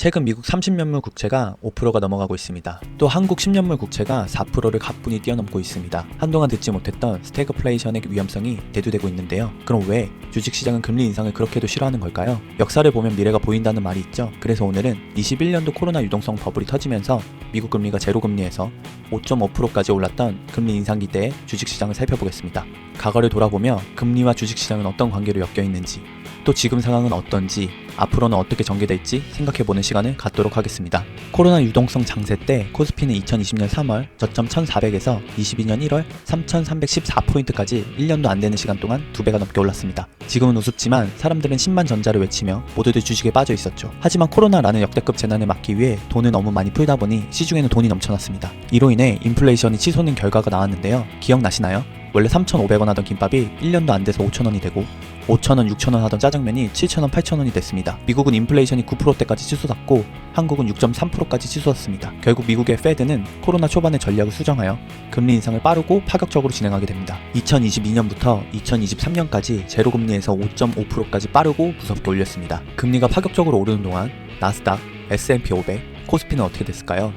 최근 미국 30년물 국채가 5%가 넘어가고 있습니다. 또 한국 10년물 국채가 4%를 가뿐히 뛰어넘고 있습니다. 한동안 듣지 못했던 스태그플레이션의 위험성이 대두되고 있는데요. 그럼 왜 주식시장은 금리 인상을 그렇게도 싫어하는 걸까요? 역사를 보면 미래가 보인다는 말이 있죠. 그래서 오늘은 21년도 코로나 유동성 버블이 터지면서 미국 금리가 제로금리에서 5.5%까지 올랐던 금리 인상 기대의 주식시장을 살펴보겠습니다. 과거를 돌아보며 금리와 주식시장은 어떤 관계로 엮여 있는지, 또 지금 상황은 어떤지, 앞으로는 어떻게 전개될지 생각해보는 시간을 갖도록 하겠습니다. 코로나 유동성 장세 때 코스피는 2020년 3월 저점 1400에서 22년 1월 3314포인트까지 1년도 안 되는 시간 동안 2배가 넘게 올랐습니다. 지금은 우습지만 사람들은 10만 전자를 외치며 모두들 주식에 빠져 있었죠. 하지만 코로나라는 역대급 재난을 막기 위해 돈을 너무 많이 풀다 보니 시중에는 돈이 넘쳐났습니다. 이로 인해 인플레이션이 치솟는 결과가 나왔는데요. 기억나시나요? 원래 3,500원 하던 김밥이 1년도 안 돼서 5,000원이 되고 5,000원, 6,000원 하던 짜장면이 7,000원, 8,000원이 됐습니다. 미국은 인플레이션이 9%대까지 치솟았고 한국은 6.3%까지 치솟았습니다. 결국 미국의 페드는 코로나 초반의 전략을 수정하여 금리 인상을 빠르고 파격적으로 진행하게 됩니다. 2022년부터 2023년까지 제로금리에서 5.5%까지 빠르고 무섭게 올렸습니다. 금리가 파격적으로 오르는 동안 나스닥, S&P 500, 코스피는 어떻게 됐을까요?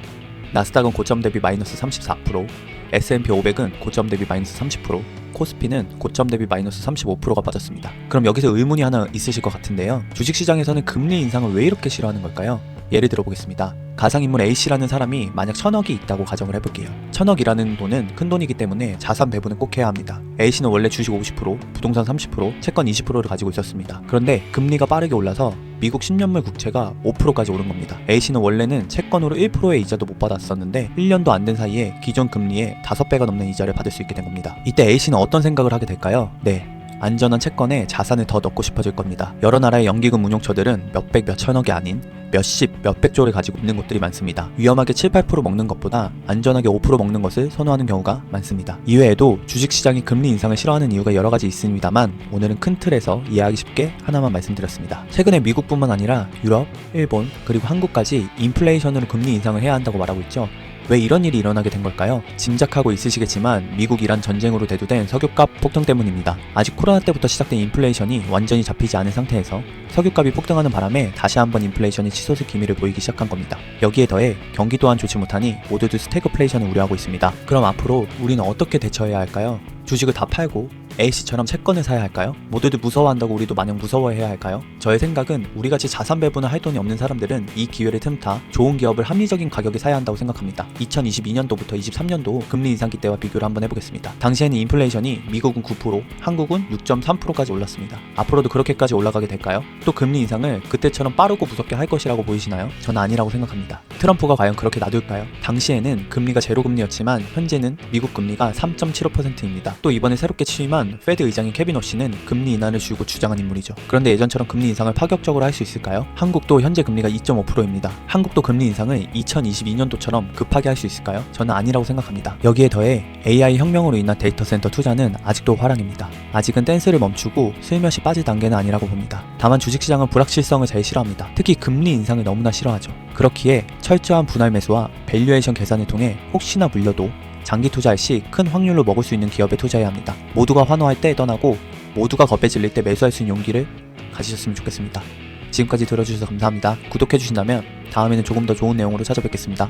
나스닥은 고점 대비 마이너스 34%, S&P 500은 고점 대비 마이너스 30%, 코스피는 고점 대비 마이너스 35%가 빠졌습니다. 그럼 여기서 의문이 하나 있으실 것 같은데요. 주식시장에서는 금리 인상을 왜 이렇게 싫어하는 걸까요? 예를 들어보겠습니다. 가상인물 A씨라는 사람이 만약 1,000억이 있다고 가정을 해볼게요. 1,000억이라는 돈은 큰 돈이기 때문에 자산 배분은 꼭 해야 합니다. A씨는 원래 주식 50%, 부동산 30%, 채권 20%를 가지고 있었습니다. 그런데 금리가 빠르게 올라서 미국 10년물 국채가 5%까지 오른 겁니다. A씨는 원래는 채권으로 1%의 이자도 못 받았었는데 1년도 안 된 사이에 기존 금리의 5배가 넘는 이자를 받을 수 있게 된 겁니다. 이때 A씨는 어떤 생각을 하게 될까요? 안전한 채권에 자산을 더 넣고 싶어질 겁니다. 여러 나라의 연기금 운용처들은 몇백, 몇천억이 아닌 몇십, 몇백조를 가지고 있는 곳들이 많습니다. 위험하게 7, 8% 먹는 것보다 안전하게 5% 먹는 것을 선호하는 경우가 많습니다. 이외에도 주식시장이 금리 인상을 싫어하는 이유가 여러 가지 있습니다만 오늘은 큰 틀에서 이해하기 쉽게 하나만 말씀드렸습니다. 최근에 미국뿐만 아니라 유럽, 일본, 그리고 한국까지 인플레이션으로 금리 인상을 해야 한다고 말하고 있죠. 왜 이런 일이 일어나게 된 걸까요? 짐작하고 있으시겠지만 미국 이란 전쟁으로 대두된 석유값 폭등 때문입니다. 아직 코로나 때부터 시작된 인플레이션이 완전히 잡히지 않은 상태에서 석유값이 폭등하는 바람에 다시 한번 인플레이션이 치솟을 기미를 보이기 시작한 겁니다. 여기에 더해 경기 또한 좋지 못하니 모두들 스태그플레이션을 우려하고 있습니다. 그럼 앞으로 우리는 어떻게 대처해야 할까요? 주식을 다 팔고 A씨처럼 채권을 사야 할까요? 모두들 무서워한다고 우리도 마냥 무서워해야 할까요? 저의 생각은 우리같이 자산 배분을 할 돈이 없는 사람들은 이 기회를 틈타 좋은 기업을 합리적인 가격에 사야 한다고 생각합니다. 2022년도부터 23년도 금리 인상기 때와 비교를 한번 해보겠습니다. 당시에는 인플레이션이 미국은 9%, 한국은 6.3%까지 올랐습니다. 앞으로도 그렇게까지 올라가게 될까요? 또 금리 인상을 그때처럼 빠르고 무섭게 할 것이라고 보이시나요? 저는 아니라고 생각합니다. 트럼프가 과연 그렇게 놔둘까요? 당시에는 금리가 제로금리였지만 현재는 미국 금리가 3.75%입니다. 또 이번에 새롭게 취임한 페드 의장인 케빈 오씨는 금리 인하를 주고 주장한 인물이죠. 그런데 예전처럼 금리 인상을 파격적으로 할 수 있을까요? 한국도 현재 금리가 2.5%입니다. 한국도 금리 인상을 2022년도처럼 급하게 할 수 있을까요? 저는 아니라고 생각합니다. 여기에 더해 AI 혁명으로 인한 데이터 센터 투자는 아직도 화랑입니다. 아직은 댄스를 멈추고 슬며시 빠질 단계는 아니라고 봅니다. 다만 주식시장은 불확실성을 제일 싫어합니다. 특히 금리 인상을 너무나 싫어하죠. 그렇기에 철저한 분할 매수와 밸류에이션 계산을 통해 혹시나 물려도 장기 투자할 시 큰 확률로 먹을 수 있는 기업에 투자해야 합니다. 모두가 환호할 때 떠나고 모두가 겁에 질릴 때 매수할 수 있는 용기를 가지셨으면 좋겠습니다. 지금까지 들어주셔서 감사합니다. 구독해주신다면 다음에는 조금 더 좋은 내용으로 찾아뵙겠습니다.